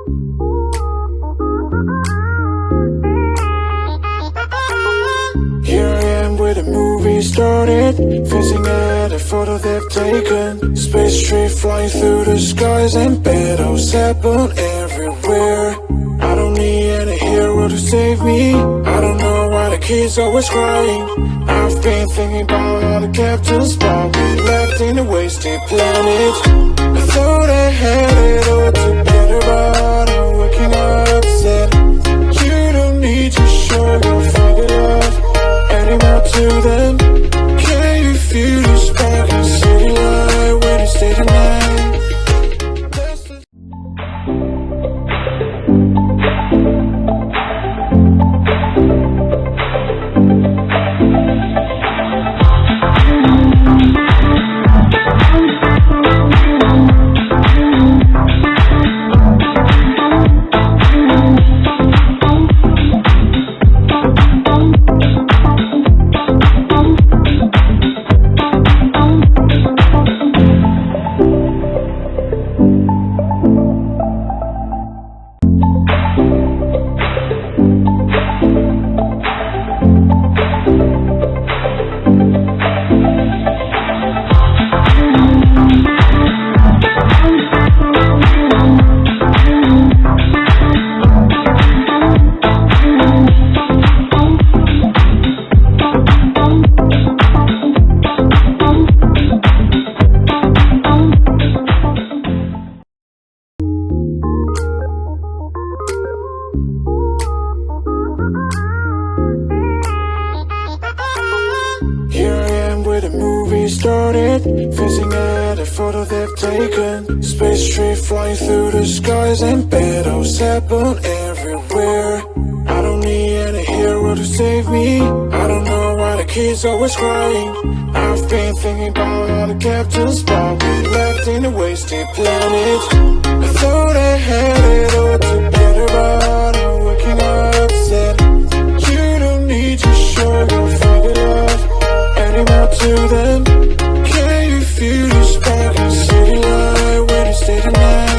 Here I am where the movie started, facing at a photo they've taken. Space tree flying through the skies and battles happen everywhere. I don't need any hero to save me. I don't know why the kids always crying. I've been thinking about all the captains, but we left in a wasted planet. I thought I had it all together, but I'm waking up sad. You don't need to show your father love anymore to them. Can you feel the spark in city light when you stay the night? Started, facing at a photo they've taken. Space tree flying through the skies and battles happen everywhere. I don't need any hero to save me. I don't know why the kids always crying. I've been thinking about all the captains, but we left in a wasted planet. I thought I had it all together, but I'm waking up sad. You don't need to show your father love anymore to them. Can you feel the spark in city light when you stay the night?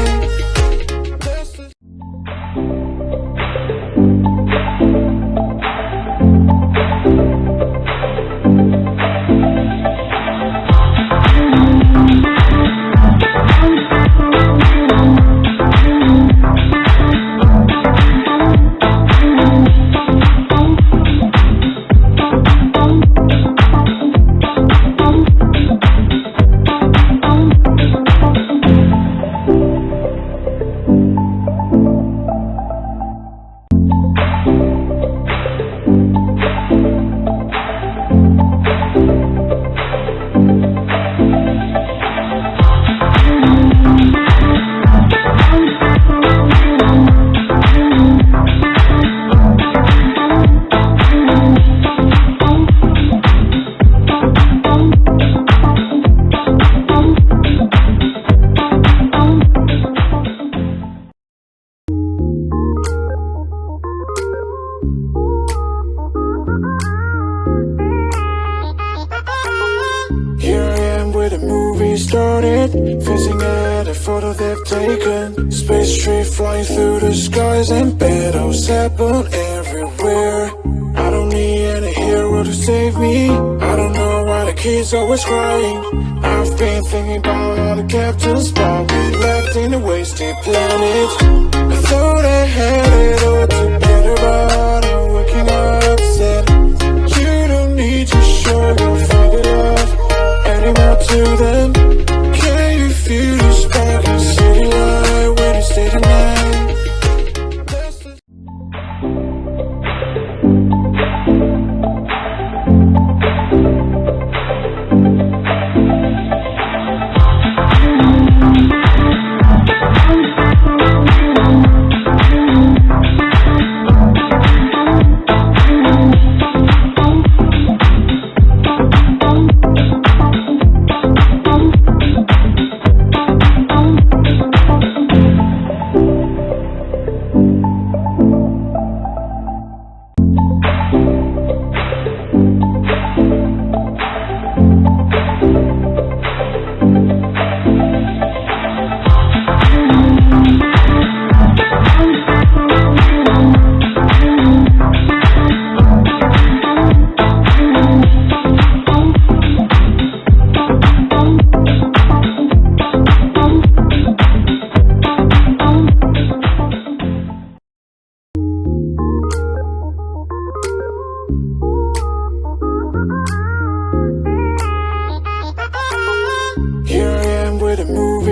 Started, facing at a photo they've taken. Space tree flying through the skies and battles happen everywhere. I don't need any hero to save me. I don't know why the kids always crying. I've been thinking about all the captains, but we left in a wasted planet. I thought I had it all together, but I'm waking up sad. You don't need to show your father love anymore to them. Can you feel the spark in city light when you stay the night?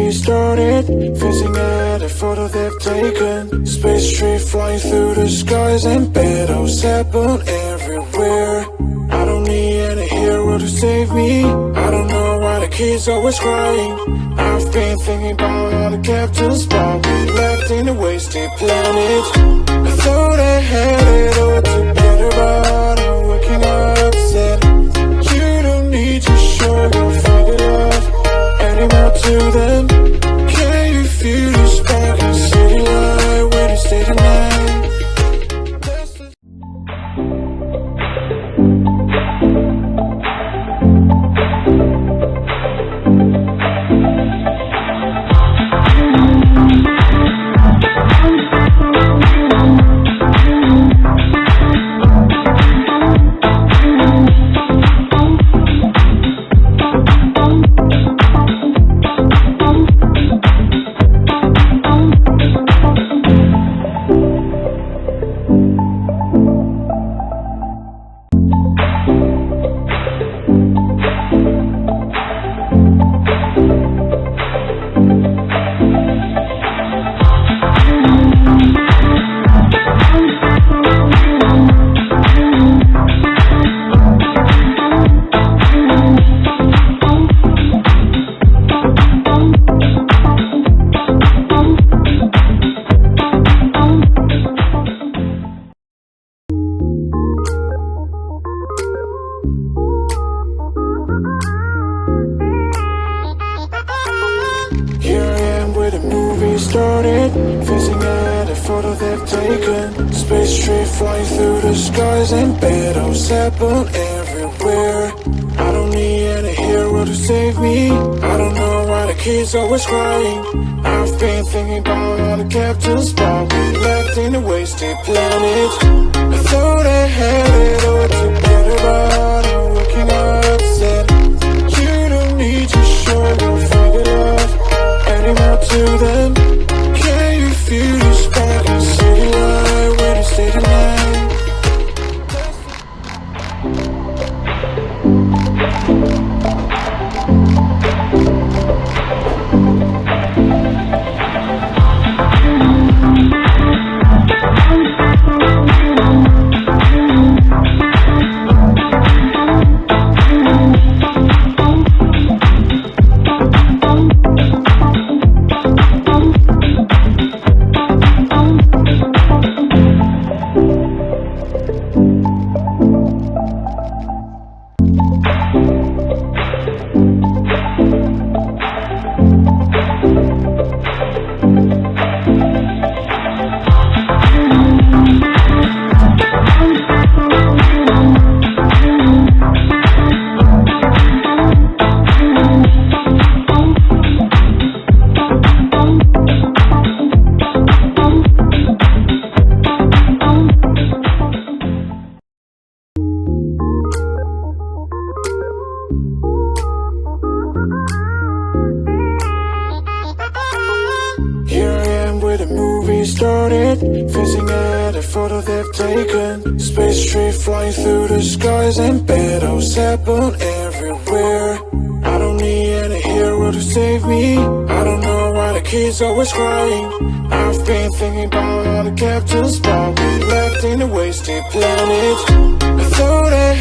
movie started, facing at a photo they've taken. Space tree flying through the skies and battles happen everywhere. I don't need any hero to save me. I don't know why the kids always crying. I've been thinking about all the captains, but we left in a wasted planet. I thought I had it all together, but I'm waking up sad. You don't need to show your father love anymore to them. Can you feel the spark in city light when you stay the night? Started, facing at a photo they've taken. Space tree flying through the skies and battles happen everywhere. I don't need any hero to save me. I don't know why the kids always crying. I've been thinking about all the captains, but we left in a wasted planet. I thought I had it all together, but I'm waking up sad. You don't need to show your father love anymore to them. Feel the spark in city light when you stay the night. Started, facing at a photo they've taken. Space tree flying through the skies and battles happen everywhere. I don't need any hero to save me. I don't know why the kids always crying. I've been thinking about all the captains, but we left in a wasted planet. I thought I